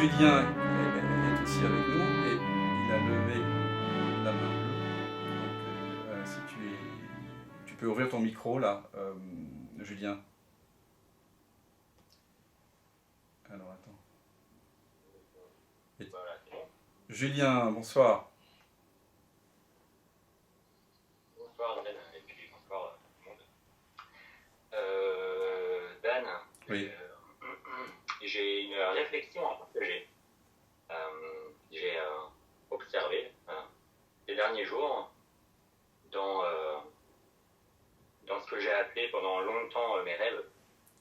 Julien est aussi avec nous et il a levé la main bleue. Donc, si tu peux ouvrir ton micro là, Julien. Alors attends. Julien, bonsoir. Bonsoir Dan, et puis bonsoir tout le monde. Dan, oui. J'ai une réflexion à partager. J'ai observé ces derniers jours dans ce que j'ai appelé pendant longtemps mes rêves,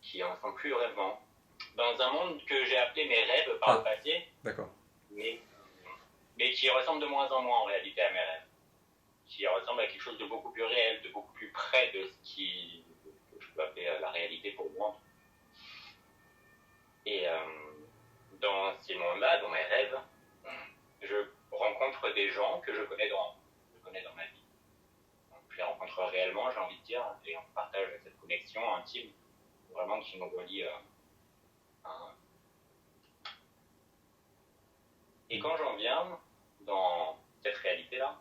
qui en sont plus vraiment. Dans un monde que j'ai appelé mes rêves par le passé, d'accord. mais qui ressemble de moins en moins en réalité à mes rêves. Qui ressemble à quelque chose de beaucoup plus réel, de beaucoup plus près de ce que je peux appeler la réalité pour moi. Et dans ces mondes-là, dans mes rêves, je rencontre des gens que je connais dans ma vie. Donc, je les rencontre réellement, j'ai envie de dire, et on partage cette connexion intime, vraiment qui nous relie. Et quand j'en viens dans cette réalité-là,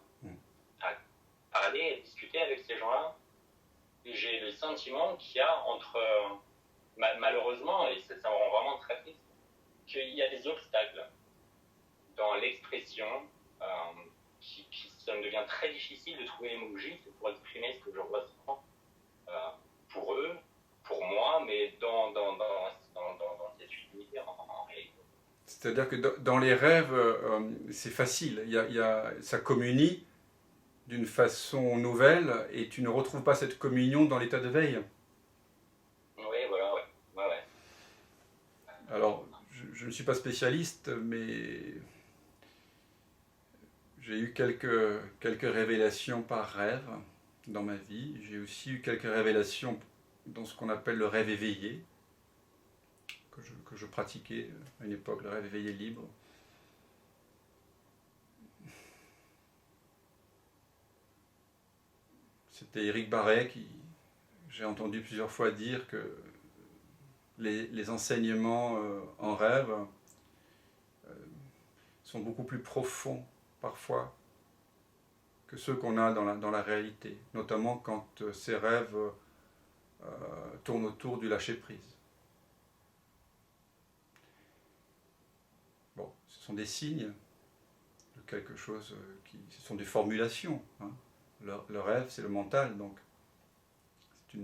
à parler et discuter avec ces gens-là, j'ai le sentiment qu'il y a entre, malheureusement, et ça me rend vraiment très triste, qu'il y a des obstacles dans l'expression, ça me devient très difficile de trouver les mots justes pour exprimer ce que je ressens pour eux, pour moi, mais dans cette unité en réalité. C'est-à-dire que dans les rêves, c'est facile, ça communie d'une façon nouvelle et tu ne retrouves pas cette communion dans l'état de veille. Oui, voilà, ouais. Alors, je ne suis pas spécialiste, mais j'ai eu quelques révélations par rêve dans ma vie. J'ai aussi eu quelques révélations dans ce qu'on appelle le rêve éveillé, que je pratiquais à une époque, le rêve éveillé libre. C'était Éric Barret qui, j'ai entendu plusieurs fois dire que les enseignements en rêve sont beaucoup plus profonds parfois que ceux qu'on a dans la réalité, notamment quand ces rêves tournent autour du lâcher-prise. Bon, ce sont des signes de quelque chose ce sont des formulations. Hein. Le rêve, c'est le mental, donc c'est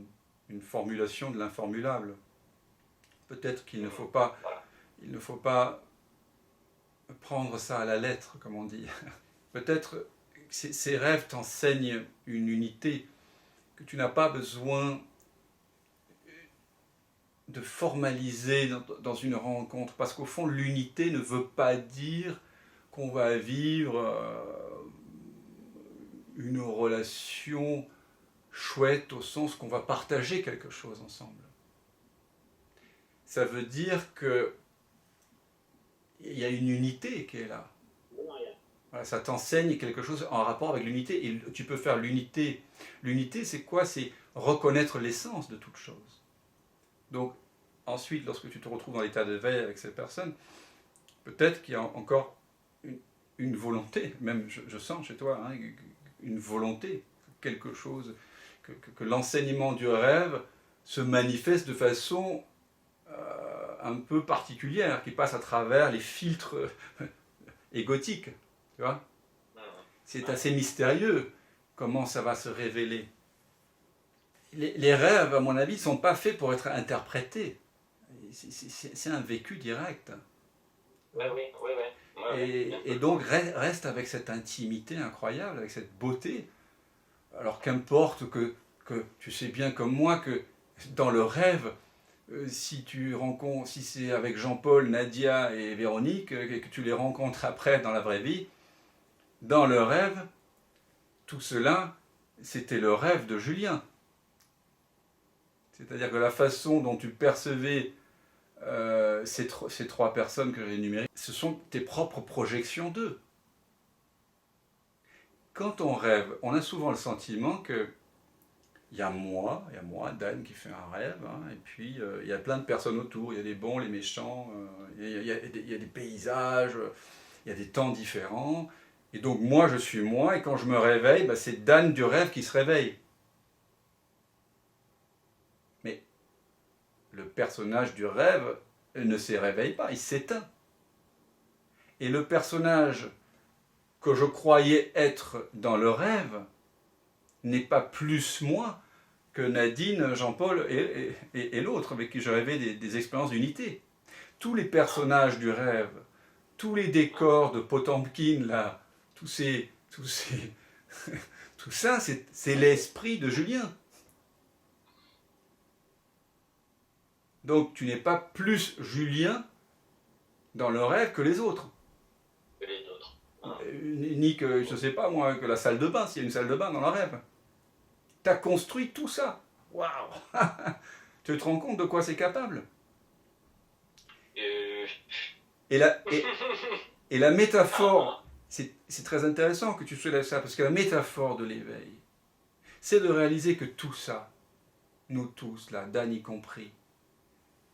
une formulation de l'informulable. Peut-être qu'il ne faut pas prendre ça à la lettre, comme on dit. Peut-être que ces rêves t'enseignent une unité que tu n'as pas besoin de formaliser dans une rencontre, parce qu'au fond, l'unité ne veut pas dire qu'on va vivre une relation chouette au sens qu'on va partager quelque chose ensemble. Ça veut dire qu'il y a une unité qui est là. Voilà, ça t'enseigne quelque chose en rapport avec l'unité. Et tu peux faire l'unité. L'unité, c'est quoi? C'est reconnaître l'essence de toute chose. Donc, ensuite, lorsque tu te retrouves dans l'état de veille avec cette personne, peut-être qu'il y a encore une volonté, même je sens chez toi, hein, une volonté, quelque chose, que l'enseignement du rêve se manifeste de façon un peu particulière, qui passe à travers les filtres égotiques. Tu vois ? C'est assez mystérieux comment ça va se révéler. Les rêves, à mon avis, ne sont pas faits pour être interprétés. C'est un vécu direct. Oui. Et donc reste avec cette intimité incroyable, avec cette beauté. Alors qu'importe que tu sais bien comme moi que dans le rêve, si c'est avec Jean-Paul, Nadia et Véronique, et que tu les rencontres après dans la vraie vie, dans le rêve, tout cela, c'était le rêve de Julien. C'est-à-dire que la façon dont tu percevais ces trois personnes que j'ai énumérées, ce sont tes propres projections d'eux. Quand on rêve, on a souvent le sentiment que il y a moi, Dan, qui fait un rêve, hein, et puis il y a plein de personnes autour, il y a les bons, les méchants, il y a des paysages, il y a des temps différents, et donc moi je suis moi, et quand je me réveille, bah, c'est Dan du rêve qui se réveille. Mais le personnage du rêve ne se réveille pas, il s'éteint. Et le personnage que je croyais être dans le rêve n'est pas plus moi que Nadine, Jean-Paul et l'autre avec qui je rêvais des expériences d'unité. Tous les personnages du rêve, tous les décors de Potemkin, là, tout ça, c'est l'esprit de Julien. Donc tu n'es pas plus Julien dans le rêve que les autres. Que les autres. Ni que, je ne sais pas moi, que la salle de bain, s'il y a une salle de bain dans le rêve. Tu as construit tout ça. Waouh. Tu te rends compte de quoi c'est capable? Et la métaphore, c'est très intéressant que tu soulèves ça, parce que la métaphore de l'éveil, c'est de réaliser que tout ça, nous tous, là, Dan y compris,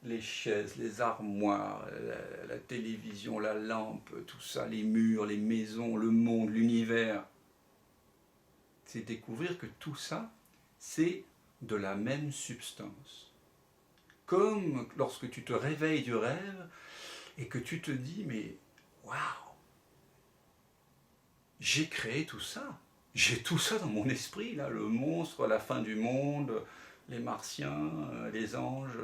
les chaises, les armoires, la télévision, la lampe, tout ça, les murs, les maisons, le monde, l'univers, c'est découvrir que tout ça, c'est de la même substance. Comme lorsque tu te réveilles du rêve et que tu te dis, mais waouh, j'ai créé tout ça. J'ai tout ça dans mon esprit, là, le monstre, la fin du monde, les martiens, les anges,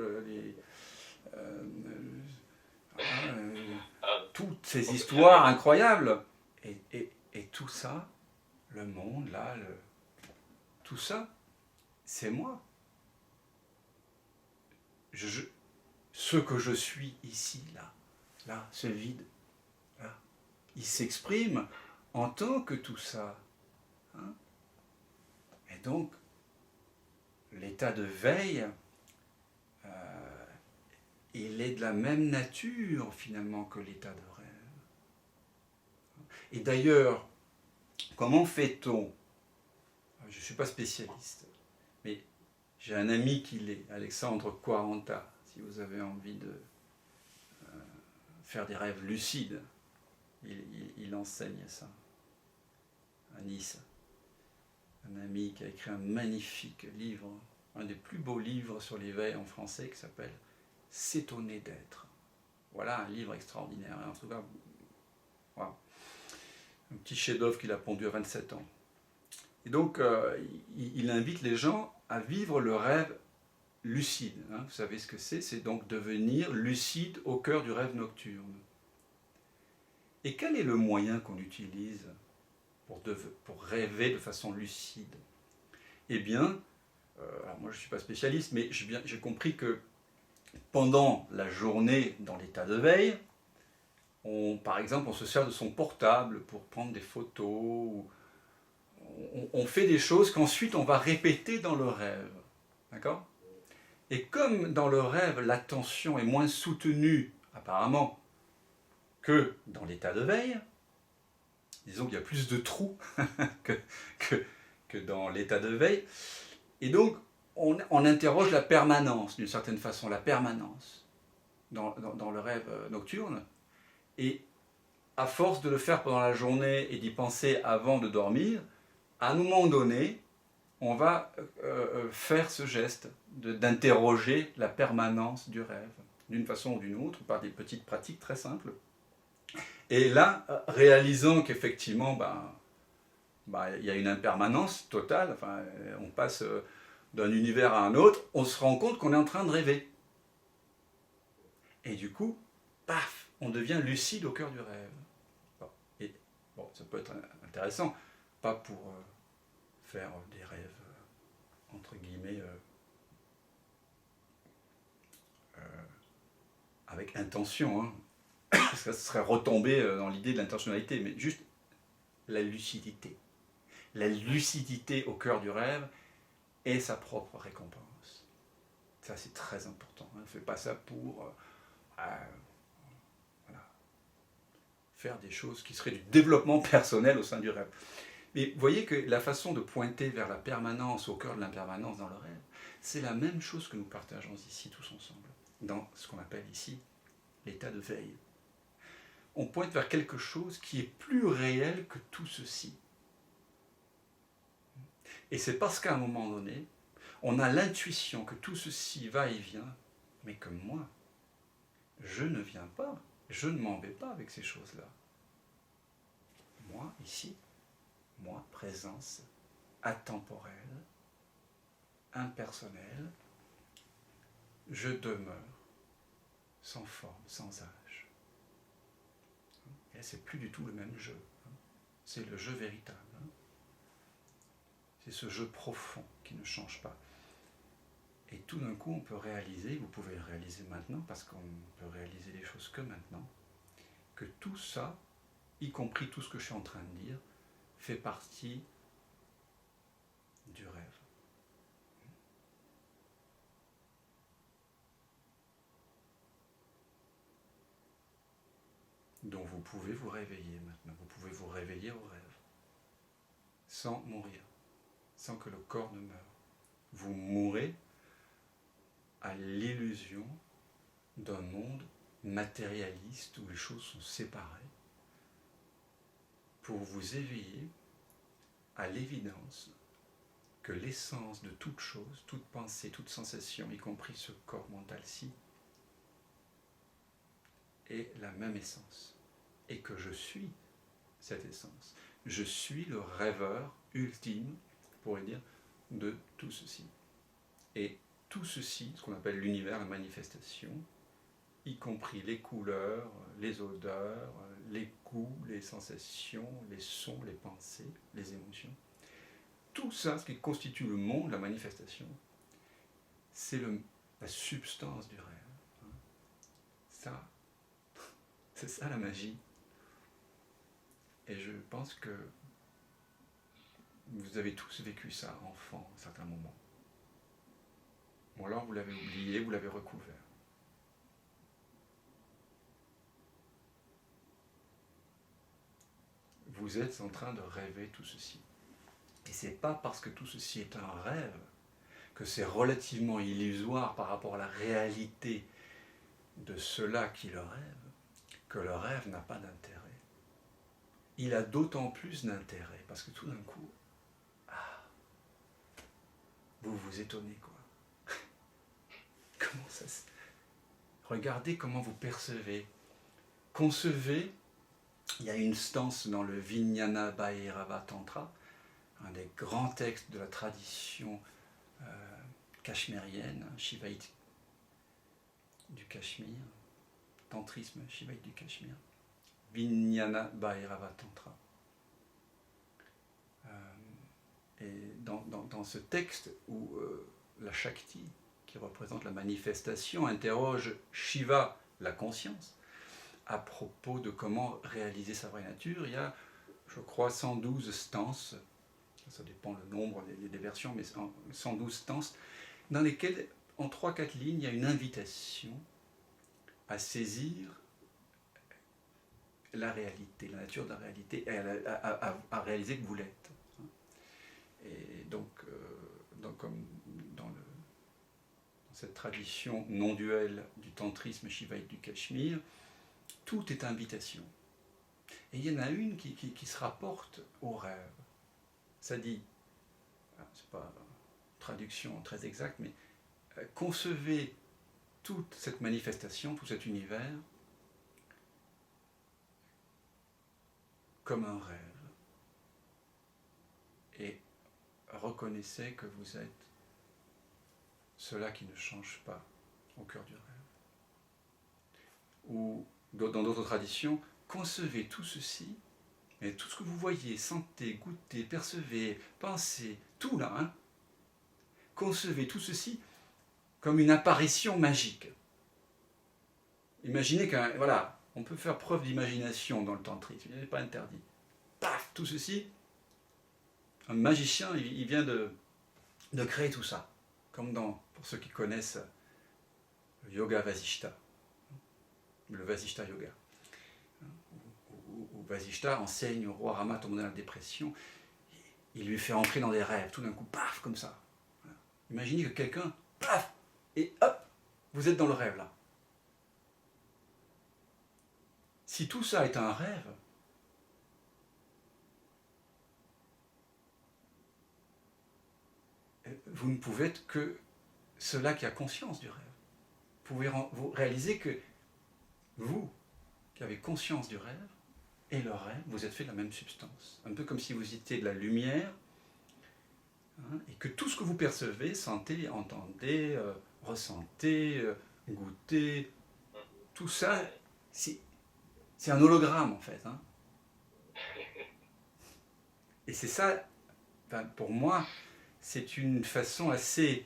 toutes ces histoires incroyables. Et tout ça, le monde, là, tout ça, c'est moi. Ce que je suis ici, là, ce vide, là, il s'exprime en tant que tout ça. Hein? Et donc, l'état de veille, il est de la même nature finalement que l'état de rêve. Et d'ailleurs, comment fait-on? Je ne suis pas spécialiste, mais j'ai un ami qui l'est, Alexandre Quaranta, si vous avez envie de faire des rêves lucides. Il enseigne ça à Nice. Un ami qui a écrit un magnifique livre, un des plus beaux livres sur l'éveil en français, qui s'appelle « S'étonner d'être ». Voilà un livre extraordinaire. En tout cas, wow. Un petit chef-d'œuvre qu'il a pondu à 27 ans. Et donc, il invite les gens à vivre le rêve lucide. Hein. Vous savez ce que c'est? C'est donc devenir lucide au cœur du rêve nocturne. Et quel est le moyen qu'on utilise pour rêver de façon lucide? Eh bien, alors moi je ne suis pas spécialiste, mais j'ai compris que pendant la journée dans l'état de veille, par exemple, on se sert de son portable pour prendre des photos, on fait des choses qu'ensuite on va répéter dans le rêve. D'accord? Et comme dans le rêve, l'attention est moins soutenue, apparemment, que dans l'état de veille, disons qu'il y a plus de trous que dans l'état de veille, et donc on interroge la permanence, d'une certaine façon, la permanence dans le rêve nocturne, et à force de le faire pendant la journée et d'y penser avant de dormir, à un moment donné, on va faire ce geste d'interroger la permanence du rêve, d'une façon ou d'une autre, par des petites pratiques très simples. Et là, réalisant qu'effectivement, il y a une impermanence totale, enfin, on passe d'un univers à un autre, on se rend compte qu'on est en train de rêver. Et du coup, paf, on devient lucide au cœur du rêve. Et bon, ça peut être intéressant, pas pour faire des rêves, entre guillemets, avec intention, hein. Parce que ça serait retomber dans l'idée de l'intentionnalité, mais juste la lucidité. La lucidité au cœur du rêve est sa propre récompense. Ça, c'est très important. On ne fait pas ça pour voilà, faire des choses qui seraient du développement personnel au sein du rêve. Mais vous voyez que la façon de pointer vers la permanence, au cœur de l'impermanence dans le rêve, c'est la même chose que nous partageons ici tous ensemble, dans ce qu'on appelle ici l'état de veille. On pointe vers quelque chose qui est plus réel que tout ceci. Et c'est parce qu'à un moment donné, on a l'intuition que tout ceci va et vient, mais que moi, je ne viens pas, je ne m'en vais pas avec ces choses-là. Moi, ici, moi, présence atemporelle, impersonnelle, je demeure sans forme, sans âge. Et c'est plus du tout le même jeu. C'est le jeu véritable. C'est ce jeu profond qui ne change pas. Et tout d'un coup, on peut réaliser, vous pouvez le réaliser maintenant, parce qu'on peut réaliser les choses que maintenant, que tout ça, y compris tout ce que je suis en train de dire, fait partie du rêve. Donc vous pouvez vous réveiller maintenant, vous pouvez vous réveiller au rêve, sans mourir, sans que le corps ne meure. Vous mourrez à l'illusion d'un monde matérialiste où les choses sont séparées, pour vous éveiller à l'évidence que l'essence de toute chose, toute pensée, toute sensation, y compris ce corps mental-ci, est la même essence. Et que je suis cette essence. Je suis le rêveur ultime, on pourrait dire, de tout ceci. Et tout ceci, ce qu'on appelle l'univers, la manifestation, y compris les couleurs, les odeurs, les goûts, les sensations, les sons, les pensées, les émotions, tout ça, ce qui constitue le monde, la manifestation, c'est la substance du rêve. Ça, c'est ça la magie. Et je pense que vous avez tous vécu ça, enfant, à un certain moment. Ou alors vous l'avez oublié, vous l'avez recouvert. Vous êtes en train de rêver tout ceci. Et c'est pas parce que tout ceci est un rêve que c'est relativement illusoire par rapport à la réalité de cela qui le rêve, que le rêve n'a pas d'intérêt. Il a d'autant plus d'intérêt, parce que tout d'un coup, vous vous étonnez, quoi. Comment ça se... Regardez comment vous percevez. Concevez, il y a une stance dans le Vijnana Bhairava Tantra, un des grands textes de la tradition cachemirienne, shivaïte du Cachemire, tantrisme shivaïte du Cachemire, Vijnana Bhairava Tantra. Et dans ce texte où la Shakti, qui représente la manifestation, interroge Shiva, la conscience, à propos de comment réaliser sa vraie nature, il y a, je crois, 112 stances, ça dépend le nombre des versions, mais 112 stances, dans lesquelles, en 3-4 lignes, il y a une invitation à saisir la réalité, la nature de la réalité, et à réaliser que vous l'êtes. Et donc comme dans cette tradition non-duelle du tantrisme shivaïte du Cachemire, tout est invitation. Et il y en a une qui se rapporte au rêve. Ça dit, c'est pas une traduction très exacte, mais concevez toute cette manifestation, tout cet univers, comme un rêve. Et reconnaissez que vous êtes cela qui ne change pas au cœur du rêve. Ou dans d'autres traditions, concevez tout ceci, et tout ce que vous voyez, sentez, goûtez, percevez, pensez, tout là, hein, concevez tout ceci comme une apparition magique. Imaginez voilà, on peut faire preuve d'imagination dans le tantrisme, il n'est pas interdit. Paf, tout ceci, un magicien, il vient de créer tout ça. Comme pour ceux qui connaissent le yoga Vasishta, le Vasishta Yoga, où Vasishta enseigne au roi Rama tombé dans la dépression. il lui fait entrer dans des rêves, tout d'un coup, paf, comme ça. Voilà. Imaginez que quelqu'un, paf, et hop, vous êtes dans le rêve là. Si tout ça est un rêve, vous ne pouvez être que cela qui a conscience du rêve. Vous pouvez vous réaliser que vous, qui avez conscience du rêve, et le rêve, vous êtes fait de la même substance. Un peu comme si vous étiez de la lumière, hein, et que tout ce que vous percevez, sentez, entendez, ressentez, goûtez, tout ça, c'est un hologramme en fait. Hein. Et c'est ça, ben, pour moi, c'est une façon assez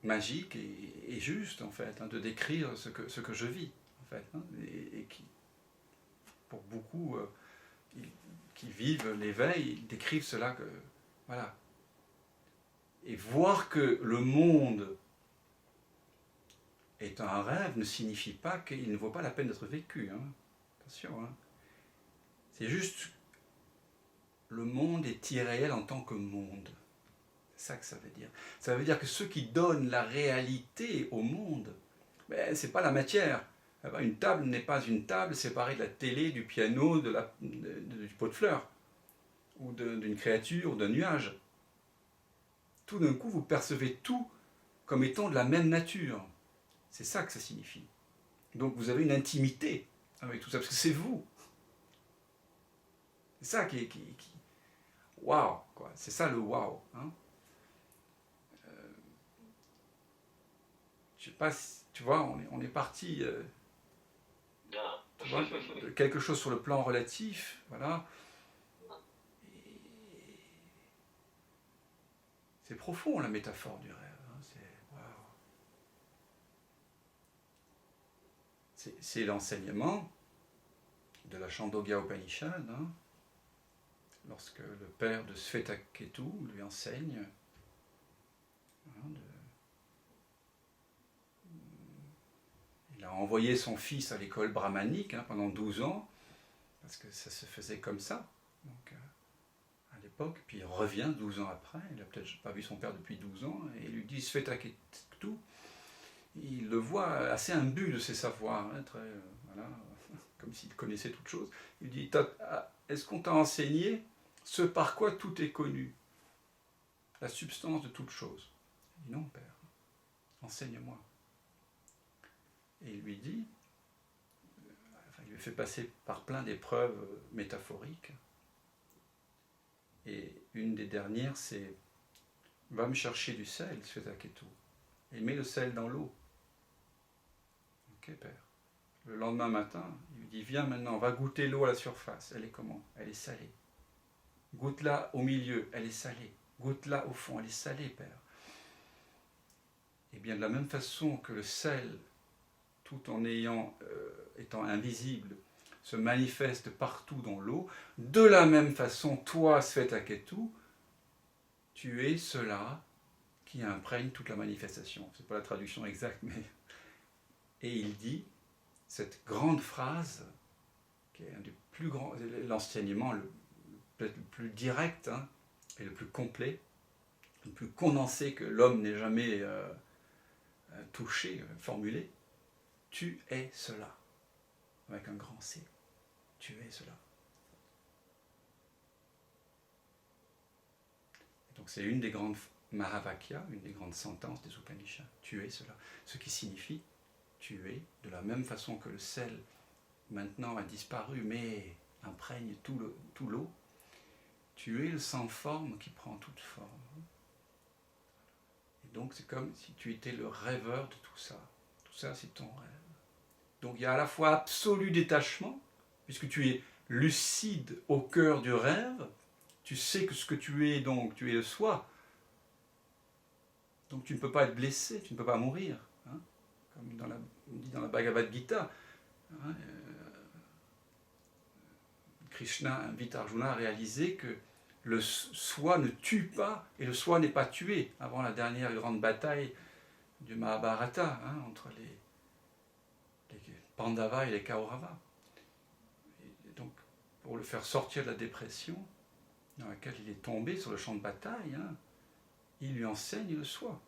magique et juste en fait, hein, de décrire ce que je vis en fait, hein, et qui, pour beaucoup qui vivent l'éveil, ils décrivent cela que voilà. Et voir que le monde est un rêve ne signifie pas qu'il ne vaut pas la peine d'être vécu. Hein. Attention. Hein. C'est juste le monde est irréel en tant que monde. C'est ça que ça veut dire. Ça veut dire que ceux qui donnent la réalité au monde, ben, ce n'est pas la matière. Une table n'est pas une table séparée de la télé, du piano, du pot de fleurs, ou d'une créature, ou d'un nuage. Tout d'un coup, vous percevez tout comme étant de la même nature. C'est ça que ça signifie. Donc vous avez une intimité avec tout ça, parce que c'est vous. C'est ça qui waouh, quoi. C'est ça le waouh. Hein. Je sais pas si, tu vois, on est parti tu vois, de quelque chose sur le plan relatif, voilà. C'est profond la métaphore du rêve. Hein. C'est l'enseignement de la Chandogya Upanishad, hein, lorsque le père de Svetaketu lui enseigne hein, il a envoyé son fils à l'école brahmanique hein, pendant 12 ans, parce que ça se faisait comme ça, donc, à l'époque, puis il revient 12 ans après, il n'a peut-être pas vu son père depuis 12 ans, et il lui dit Svetaketu, il le voit assez imbu de ses savoirs, hein, très, voilà, comme s'il connaissait toute chose. Il dit, est-ce qu'on t'a enseigné ce par quoi tout est connu, la substance de toute chose? Il dit, non, père, enseigne-moi. Et il lui dit, enfin, il lui fait passer par plein d'épreuves métaphoriques. Et une des dernières, c'est, va me chercher du sel, Svetaketu, et mets le sel dans l'eau. Ok, père. Le lendemain matin, il lui dit, viens maintenant, va goûter l'eau à la surface. Elle est comment? Elle est salée. Goûte-la au milieu, elle est salée. Goûte-la au fond, elle est salée, père. Et bien de la même façon que le sel, tout en étant invisible, se manifeste partout dans l'eau, de la même façon, toi, Svetaketu, tu es cela qui imprègne toute la manifestation. Ce n'est pas la traduction exacte, mais... Et il dit cette grande phrase, qui est un des plus grands, l'enseignement peut-être le plus direct hein, et le plus complet, le plus condensé que l'homme n'ait jamais touché, formulé. Tu es cela, avec un grand C. Tu es cela. Et donc c'est une des grandes Mahavakyas, une des grandes sentences des Upanishads. Tu es cela. Ce qui signifie tu es, de la même façon que le sel maintenant a disparu, mais imprègne tout l'eau, tu es le sans forme qui prend toute forme. Et donc c'est comme si tu étais le rêveur de tout ça. Tout ça, c'est ton rêve. Donc il y a à la fois absolu détachement, puisque tu es lucide au cœur du rêve, tu sais que ce que tu es, donc tu es le soi. Donc tu ne peux pas être blessé, tu ne peux pas mourir. Hein, comme on dit dans la Bhagavad Gita. Hein, Krishna invite Arjuna à réaliser que le soi ne tue pas et le soi n'est pas tué avant la dernière grande bataille du Mahabharata hein, entre les Pandavas et les Kauravas. Et donc pour le faire sortir de la dépression dans laquelle il est tombé sur le champ de bataille, hein, il lui enseigne le soi.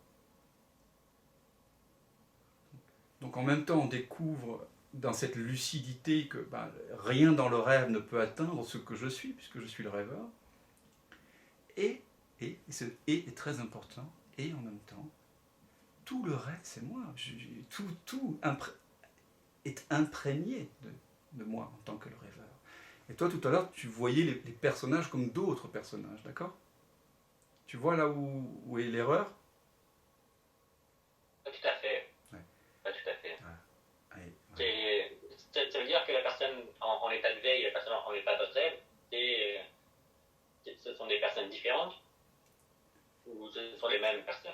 Donc en même temps, on découvre dans cette lucidité que rien dans le rêve ne peut atteindre ce que je suis, puisque je suis le rêveur. Et ce « et » est très important, et en même temps, tout le rêve, c'est moi. Tout est imprégné de moi en tant que le rêveur. Et toi, tout à l'heure, tu voyais les personnages comme d'autres personnages, d'accord? Tu vois là où est l'erreur? Pas tout à fait. Ouais. Pas tout à fait. Ouais. Ouais. Ça veut dire que la personne en état de veille et la personne en état de rêve, ce sont des personnes différentes ou ce sont les mêmes personnes?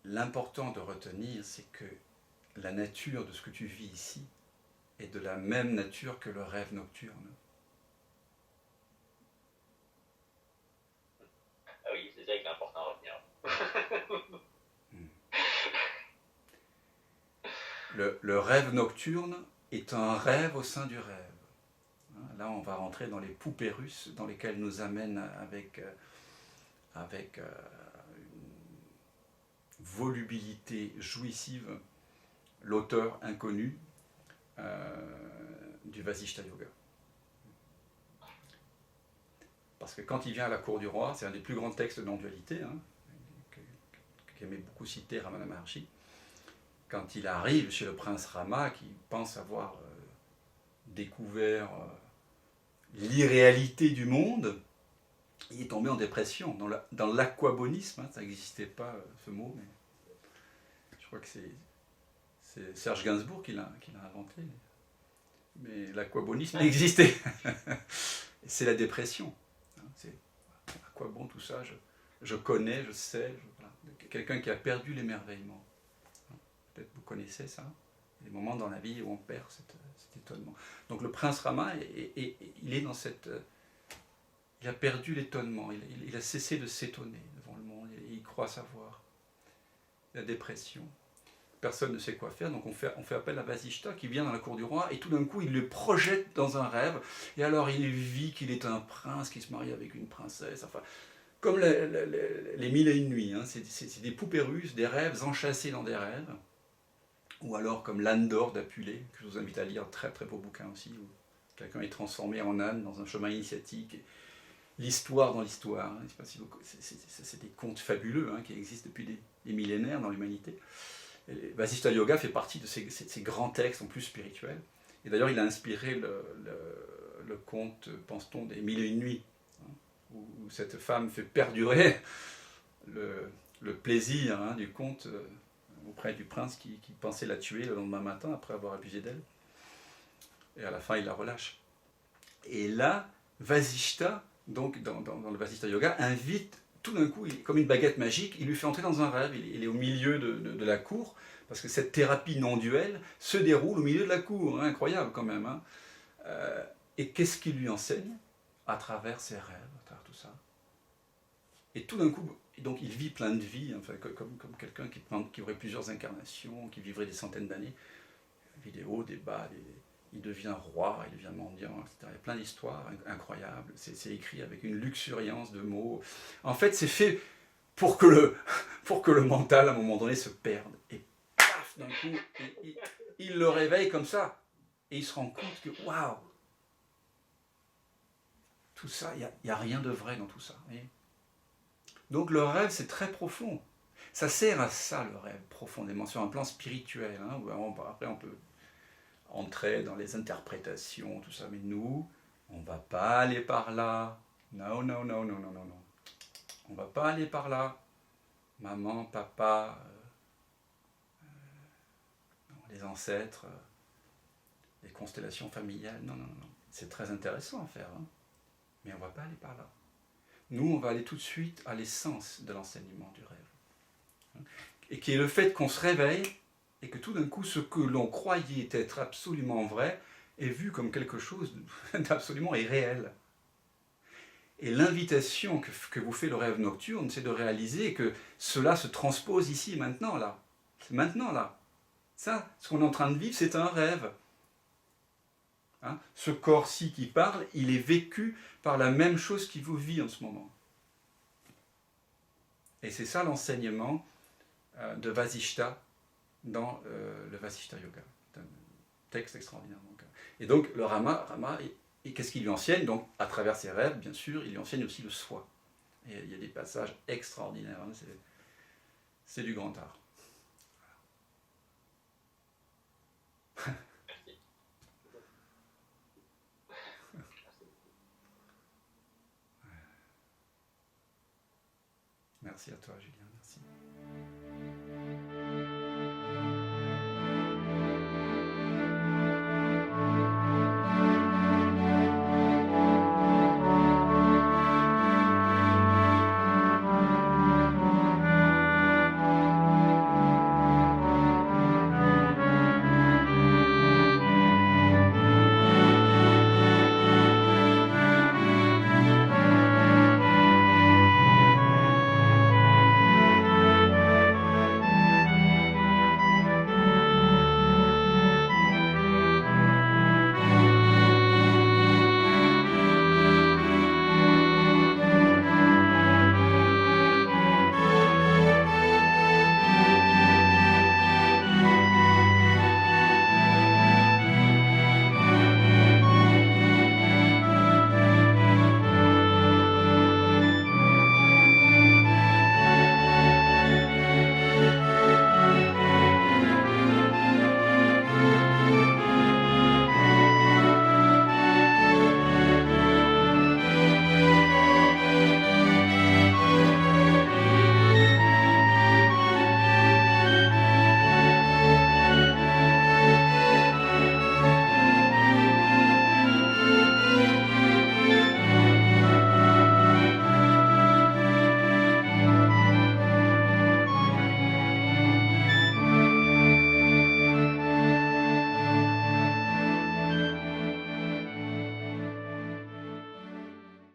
L'important de retenir, c'est que la nature de ce que tu vis ici est de la même nature que le rêve nocturne. Ah oui, c'est ça qui est important à retenir. Le rêve nocturne est un rêve au sein du rêve. Là, on va rentrer dans les poupées russes dans lesquelles nous amène avec une volubilité jouissive l'auteur inconnu du Vasishta Yoga. Parce que quand il vient à la cour du roi, c'est un des plus grands textes de non-dualité, hein, qu'aimait beaucoup citer Ramana Maharshi. Quand il arrive chez le prince Rama, qui pense avoir découvert l'irréalité du monde, il est tombé en dépression, dans l'aquabonisme, hein, ça n'existait pas ce mot, mais je crois que c'est Serge Gainsbourg qui l'a inventé. Mais l'aquabonisme existait. C'est la dépression. C'est à quoi bon tout ça, je connais, je sais, voilà. Quelqu'un qui a perdu l'émerveillement. Peut-être vous connaissez ça. Des moments dans la vie où on perd cet étonnement. Donc le prince Rama, il est dans cette... Il a perdu l'étonnement, il a cessé de s'étonner devant le monde, il croit savoir. La dépression. Personne ne sait quoi faire, donc on fait appel à Vasishta qui vient dans la cour du roi, et tout d'un coup il le projette dans un rêve, et alors il vit qu'il est un prince qui se marie avec une princesse, enfin, comme les mille et une nuits, hein, c'est des poupées russes, des rêves enchâssés dans des rêves, ou alors comme l'âne d'or d'Apulée, que je vous invite à lire, très très beau bouquin aussi, où quelqu'un est transformé en âne dans un chemin initiatique, l'histoire dans l'histoire, hein, c'est des contes fabuleux hein, qui existent depuis des millénaires dans l'humanité. Vasishta Yoga fait partie de ces grands textes en plus spirituels. Et d'ailleurs, il a inspiré le conte, pense-t-on, des mille et une nuits, hein, où cette femme fait perdurer le plaisir hein, du conte auprès du prince qui pensait la tuer le lendemain matin après avoir abusé d'elle. Et à la fin, il la relâche. Et là, Vasishta, donc dans le Vasishta Yoga, invite tout d'un coup, comme une baguette magique, il lui fait entrer dans un rêve. Il est au milieu de la cour, parce que cette thérapie non-duelle se déroule au milieu de la cour. Hein, incroyable quand même. Hein. Et qu'est-ce qu'il lui enseigne à travers ses rêves, à travers tout ça? Et tout d'un coup, donc il vit plein de vies, enfin, comme quelqu'un qui aurait plusieurs incarnations, qui vivrait des centaines d'années, des hauts, des bas, il devient roi, il devient mendiant, etc. Il y a plein d'histoires incroyables. C'est écrit avec une luxuriance de mots. En fait, c'est fait pour que le mental, à un moment donné, se perde. Et paf, d'un coup, il le réveille comme ça. Et il se rend compte que, waouh, tout ça, il n'y a rien de vrai dans tout ça. Voyez. Donc le rêve, c'est très profond. Ça sert à ça, le rêve, profondément, sur un plan spirituel. Hein, où après, on peut entrer dans les interprétations, tout ça, mais nous, on ne va pas aller par là. Non. On ne va pas aller par là. Maman, papa, les ancêtres, les constellations familiales, non. C'est très intéressant à faire, hein, mais on ne va pas aller par là. Nous, on va aller tout de suite à l'essence de l'enseignement du rêve. Et qui est le fait qu'on se réveille et que tout d'un coup, ce que l'on croyait être absolument vrai est vu comme quelque chose d'absolument irréel. Et l'invitation que vous fait le rêve nocturne, c'est de réaliser que cela se transpose ici, maintenant, là. C'est maintenant, là. Ça, ce qu'on est en train de vivre, c'est un rêve. Hein. Ce corps-ci qui parle, il est vécu par la même chose qui vous vit en ce moment. Et c'est ça l'enseignement de Vasishta dans le Vasishta Yoga. C'est un texte extraordinaire. Et donc le Rama et qu'est-ce qu'il lui enseigne? Donc à travers ses rêves, bien sûr, il lui enseigne aussi le soi. Et il y a des passages extraordinaires. Hein, c'est du grand art. Merci à toi, Julien. Merci.